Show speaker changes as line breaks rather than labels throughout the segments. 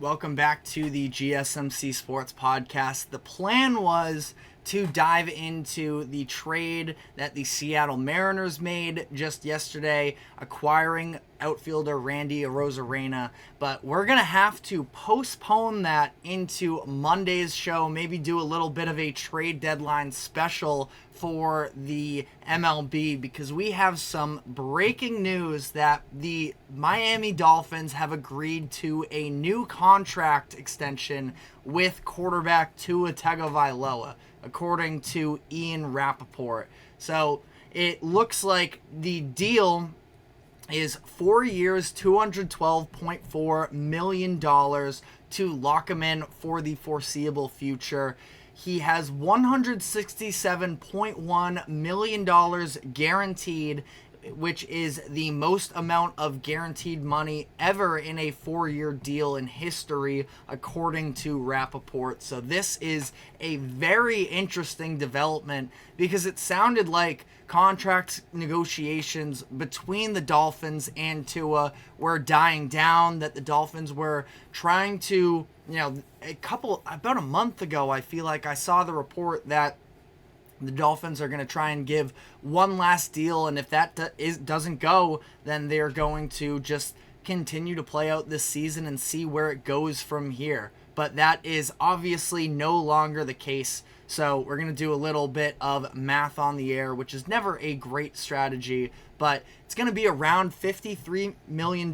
Welcome back to the GSMC Sports Podcast. The plan was to dive into the trade that the Seattle Mariners made just yesterday, acquiring outfielder Randy Arozarena, but we're going to have to postpone that into Monday's show, maybe do a little bit of a trade deadline special for the MLB, because we have some breaking news that the Miami Dolphins have agreed to a new contract extension with quarterback Tua Tagovailoa, according to Ian Rappaport. So it looks like the deal is 4 years, $212.4 million to lock him in for the foreseeable future. He has $167.1 million guaranteed, which is the most amount of guaranteed money ever in a 4-year deal in history, according to Rappaport. So this is a very interesting development, because it sounded like contract negotiations between the Dolphins and Tua were dying down, that the Dolphins were trying to, about a month ago, I feel like I saw the report that the Dolphins are going to try and give one last deal, and if that doesn't go, then they're going to just continue to play out this season and see where it goes from here. But that is obviously no longer the case, so we're going to do a little bit of math on the air, which is never a great strategy, but it's going to be around $53 million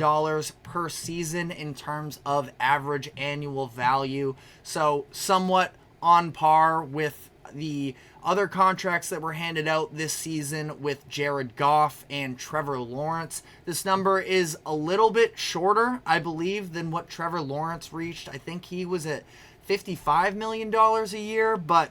per season in terms of average annual value, so somewhat on par with the other contracts that were handed out this season with Jared Goff and Trevor Lawrence. This number is a little bit shorter, I believe, than what Trevor Lawrence reached. I think he was at $55 million a year, but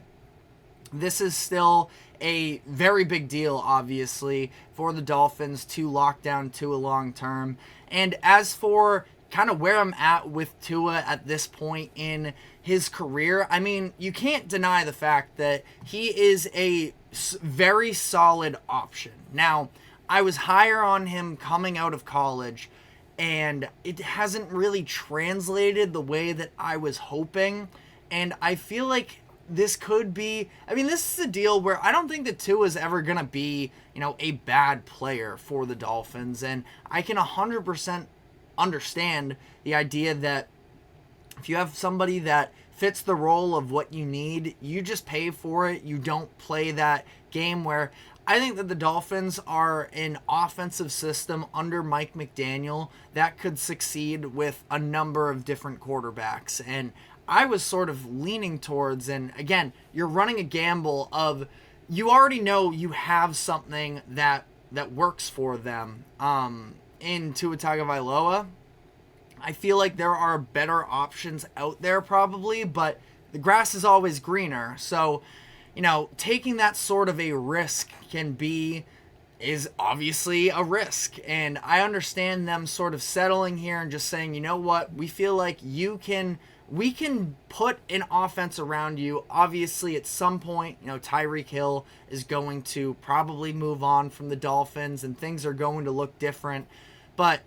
this is still a very big deal, obviously, for the Dolphins to lock down Tua long term. And as for kind of where I'm at with Tua at this point in his career, I mean, you can't deny the fact that he is a very solid option. Now, I was higher on him coming out of college, and it hasn't really translated the way that I was hoping, and I feel like this could be, this is a deal where I don't think that Tua is ever going to be, a bad player for the Dolphins, and I can 100% understand the idea that if you have somebody that fits the role of what you need, you just pay for it. You don't play that game where I think that the Dolphins are an offensive system under Mike McDaniel that could succeed with a number of different quarterbacks. And I was sort of leaning towards, and again, you're running a gamble of, you already know you have something that works for them. In Tua Tagovailoa, I feel like there are better options out there probably, but the grass is always greener. So, taking that sort of a risk is obviously a risk. And I understand them sort of settling here and just saying, you know what, we feel like we can put an offense around you. Obviously, at some point, Tyreek Hill is going to probably move on from the Dolphins and things are going to look different. But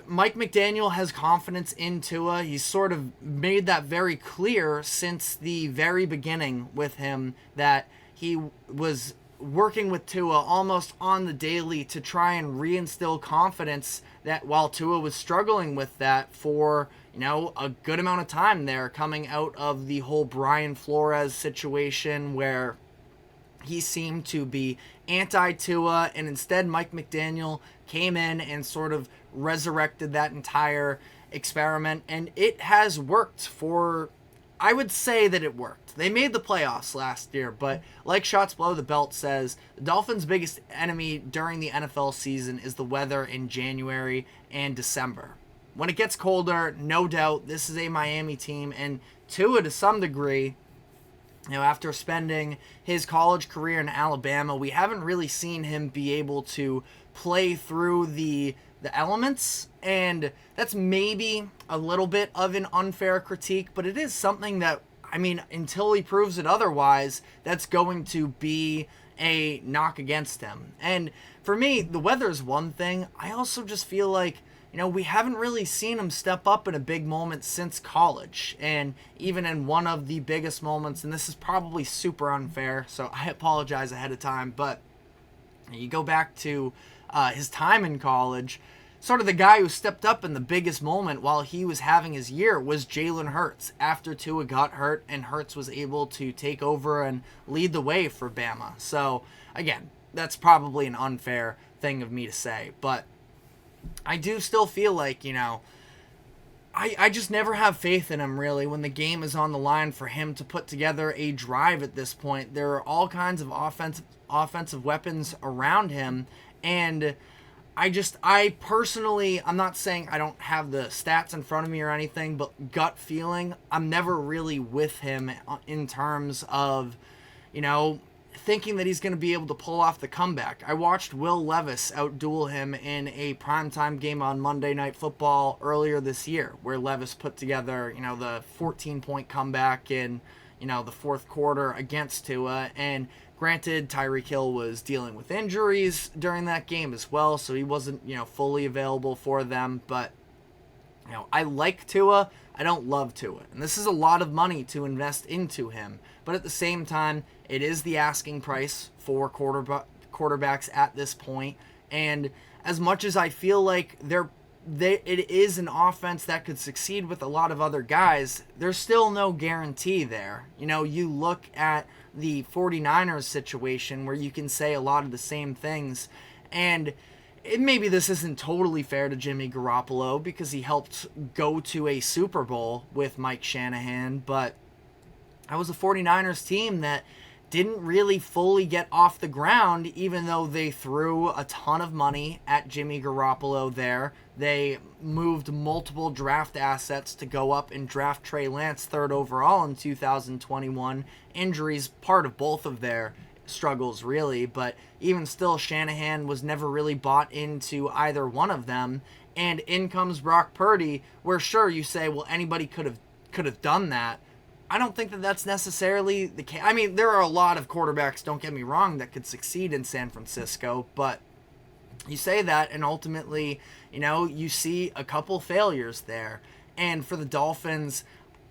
Mike McDaniel has confidence in Tua. He's sort of made that very clear since the very beginning with him, that he was working with Tua almost on the daily to try and reinstill confidence, that while Tua was struggling with that for, a good amount of time there, coming out of the whole Brian Flores situation where he seemed to be anti-Tua, and instead Mike McDaniel came in and sort of resurrected that entire experiment, and it has worked I would say that it worked. They made the playoffs last year, but like Shots Below the Belt says, the Dolphins' biggest enemy during the NFL season is the weather in January and December. When it gets colder, no doubt, this is a Miami team, and Tua, to some degree, after spending his college career in Alabama, we haven't really seen him be able to play through the elements, and that's maybe a little bit of an unfair critique, but it is something that, until he proves it otherwise, that's going to be a knock against him. And for me, the weather is one thing. I also just feel like we haven't really seen him step up in a big moment since college. And even in one of the biggest moments, and this is probably super unfair, so I apologize ahead of time, but you go back to his time in college, sort of the guy who stepped up in the biggest moment while he was having his year was Jalen Hurts. After Tua got hurt and Hurts was able to take over and lead the way for Bama. So, again, that's probably an unfair thing of me to say, but I do still feel like, I just never have faith in him, really, when the game is on the line for him to put together a drive at this point. There are all kinds of offensive weapons around him, and I personally, I'm not saying I don't have the stats in front of me or anything, but gut feeling, I'm never really with him in terms of, thinking that he's going to be able to pull off the comeback. I watched Will Levis outduel him in a primetime game on Monday Night Football earlier this year, where Levis put together, the 14-point comeback in, the fourth quarter against Tua. And granted, Tyreek Hill was dealing with injuries during that game as well, so he wasn't, fully available for them. But, I like Tua. I don't love Tua. And this is a lot of money to invest into him. But at the same time, it is the asking price for quarterbacks at this point. And as much as I feel like it is an offense that could succeed with a lot of other guys, there's still no guarantee there. You look at the 49ers situation where you can say a lot of the same things. And maybe this isn't totally fair to Jimmy Garoppolo because he helped go to a Super Bowl with Mike Shanahan, but that was a 49ers team that didn't really fully get off the ground, even though they threw a ton of money at Jimmy Garoppolo there. They moved multiple draft assets to go up and draft Trey Lance third overall in 2021. Injuries, part of both of their struggles, really, but even still, Shanahan was never really bought into either one of them. And in comes Brock Purdy, where sure, you say, well, anybody could have done that. I don't think that that's necessarily the case. I mean, there are a lot of quarterbacks, don't get me wrong, that could succeed in San Francisco, but you say that, and ultimately, you see a couple failures there. And for the Dolphins,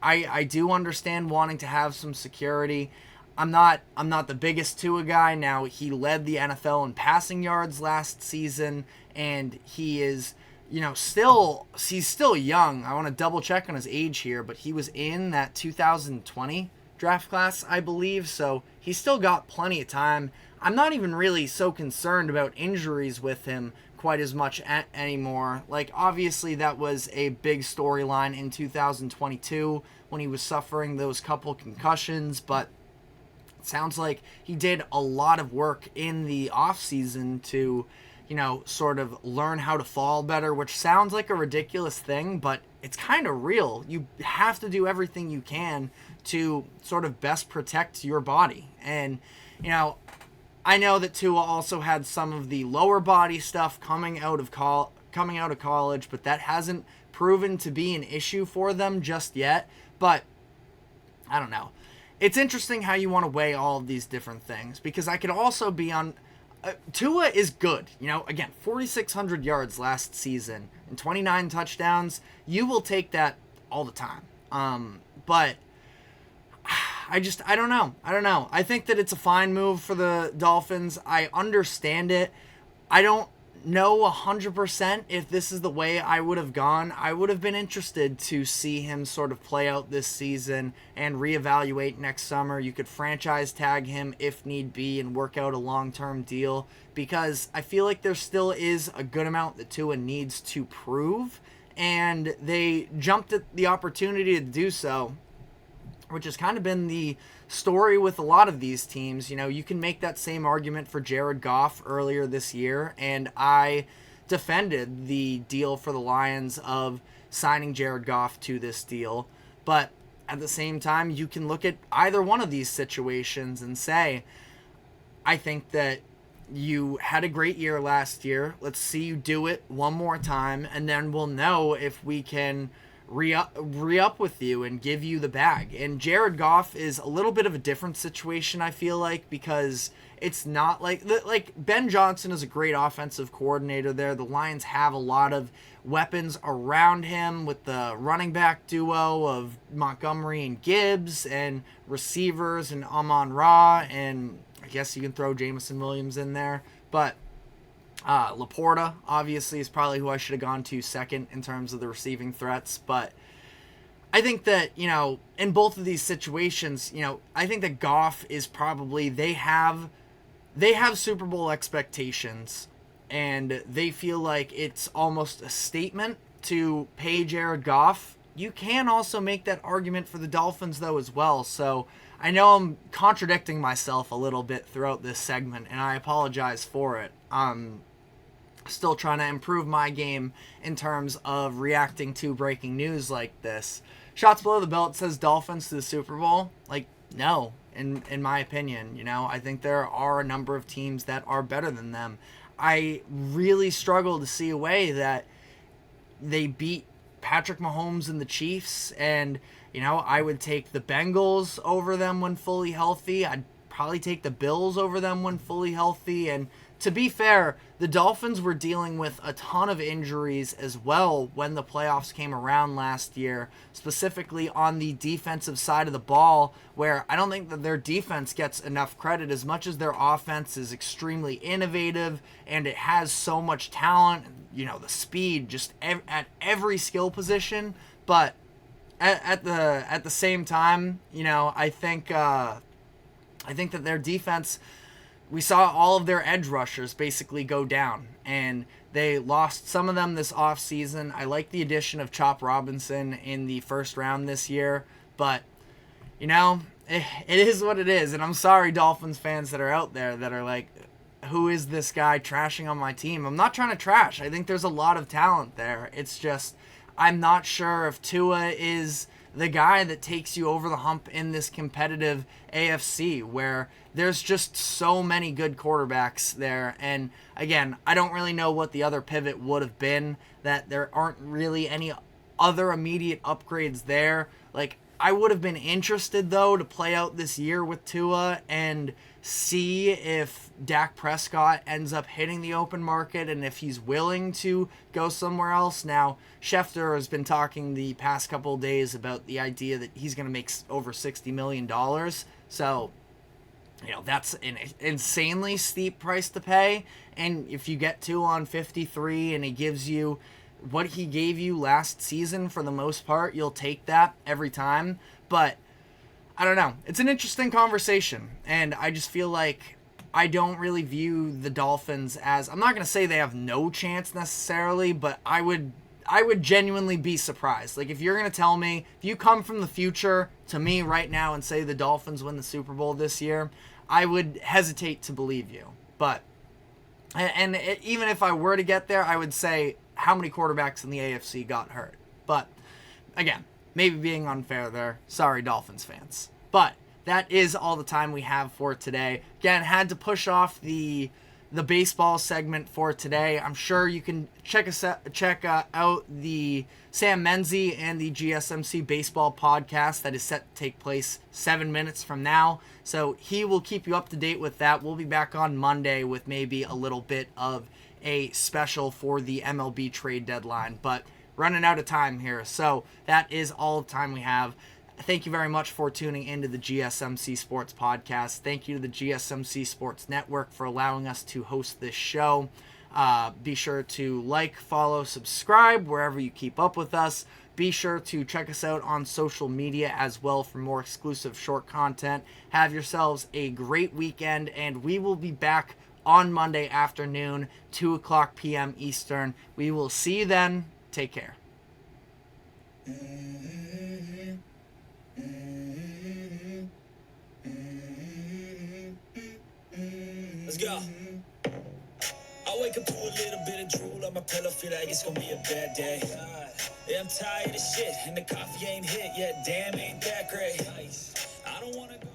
I do understand wanting to have some security. I'm not the biggest Tua guy. Now, he led the NFL in passing yards last season, and he is, he's still young. I want to double check on his age here, but he was in that 2020 draft class, I believe, so he's still got plenty of time. I'm not even really so concerned about injuries with him quite as much anymore. Like, obviously, that was a big storyline in 2022 when he was suffering those couple concussions, but it sounds like he did a lot of work in the offseason to sort of learn how to fall better, which sounds like a ridiculous thing, but it's kind of real. You have to do everything you can to sort of best protect your body. And, I know that Tua also had some of the lower body stuff coming out of college, but that hasn't proven to be an issue for them just yet. But I don't know. It's interesting how you want to weigh all of these different things, because I could also be on Tua is good. Again, 4,600 yards last season and 29 touchdowns. You will take that all the time. But I don't know. I think that it's a fine move for the Dolphins. I understand it. I don't know 100% if this is the way I would have gone. I would have been interested to see him sort of play out this season and reevaluate next summer. You could franchise tag him if need be and work out a long-term deal, because I feel like there still is a good amount that Tua needs to prove, and they jumped at the opportunity to do so, which has kind of been the story with a lot of these teams. You can make that same argument for Jared Goff earlier this year, and I defended the deal for the Lions of signing Jared Goff to this deal. But at the same time, you can look at either one of these situations and say, I think that you had a great year last year. Let's see you do it one more time, and then we'll know if we can re-up with you and give you the bag. And Jared Goff is a little bit of a different situation, I feel like, because it's not like Ben Johnson is a great offensive coordinator there. The Lions have a lot of weapons around him with the running back duo of Montgomery and Gibbs, and receivers and Amon-Ra, and I guess you can throw Jameson Williams in there. But Laporta, obviously, is probably who I should have gone to second in terms of the receiving threats. But I think that, in both of these situations, I think that Goff is probably, they have Super Bowl expectations, and they feel like it's almost a statement to pay Jared Goff. You can also make that argument for the Dolphins, though, as well. So I know I'm contradicting myself a little bit throughout this segment, and I apologize for it. Still trying to improve my game in terms of reacting to breaking news like this. Shots below the belt says Dolphins to the Super Bowl. No, in my opinion. I think there are a number of teams that are better than them. I really struggle to see a way that they beat Patrick Mahomes and the Chiefs, and I would take the Bengals over them when fully healthy. I'd probably take the Bills over them when fully healthy. And to be fair, the Dolphins were dealing with a ton of injuries as well when the playoffs came around last year, specifically on the defensive side of the ball, where I don't think that their defense gets enough credit as much as their offense is extremely innovative and it has so much talent, the speed just at every skill position. But at the same time, I think that their defense, we saw all of their edge rushers basically go down, and they lost some of them this offseason. I like the addition of Chop Robinson in the first round this year, but, it is what it is. And I'm sorry, Dolphins fans that are out there that are like, who is this guy trashing on my team? I'm not trying to trash. I think there's a lot of talent there. It's just, I'm not sure if Tua is the guy that takes you over the hump in this competitive AFC, where there's just so many good quarterbacks there. And again, I don't really know what the other pivot would have been, that there aren't really any other immediate upgrades there. I would have been interested, though, to play out this year with Tua and see if Dak Prescott ends up hitting the open market and if he's willing to go somewhere else. Now, Schefter has been talking the past couple of days about the idea that he's going to make over $60 million. So, that's an insanely steep price to pay. And if you get Tua on 53 and he gives you what he gave you last season for the most part, you'll take that every time. But I don't know. It's an interesting conversation, and I just feel like I don't really view the Dolphins as, I'm not going to say they have no chance necessarily, but I would genuinely be surprised. If you're going to tell me, if you come from the future to me right now and say the Dolphins win the Super Bowl this year, I would hesitate to believe you. But, even if I were to get there, I would say, how many quarterbacks in the AFC got hurt? But, again, maybe being unfair there. Sorry, Dolphins fans. But that is all the time we have for today. Again, had to push off the baseball segment for today. I'm sure you can check out the Sam Menzie and the GSMC Baseball Podcast that is set to take place 7 minutes from now. So he will keep you up to date with that. We'll be back on Monday with maybe a little bit of a special for the MLB trade deadline, but running out of time here. So that is all the time we have. Thank you very much for tuning into the GSMC Sports Podcast. Thank you to the GSMC Sports Network for allowing us to host this show. Be sure to like, follow, subscribe wherever you keep up with us. Be sure to check us out on social media as well for more exclusive short content. Have yourselves a great weekend, and we will be back on Monday afternoon, 2:00 p.m. Eastern. We will see you then. Take care. Let's go. I wake up to a little bit of drool on my pillow, feel like it's gonna be a bad day. Yeah, I'm tired of shit, and the coffee ain't hit yet. Damn, ain't that great. I don't wanna go.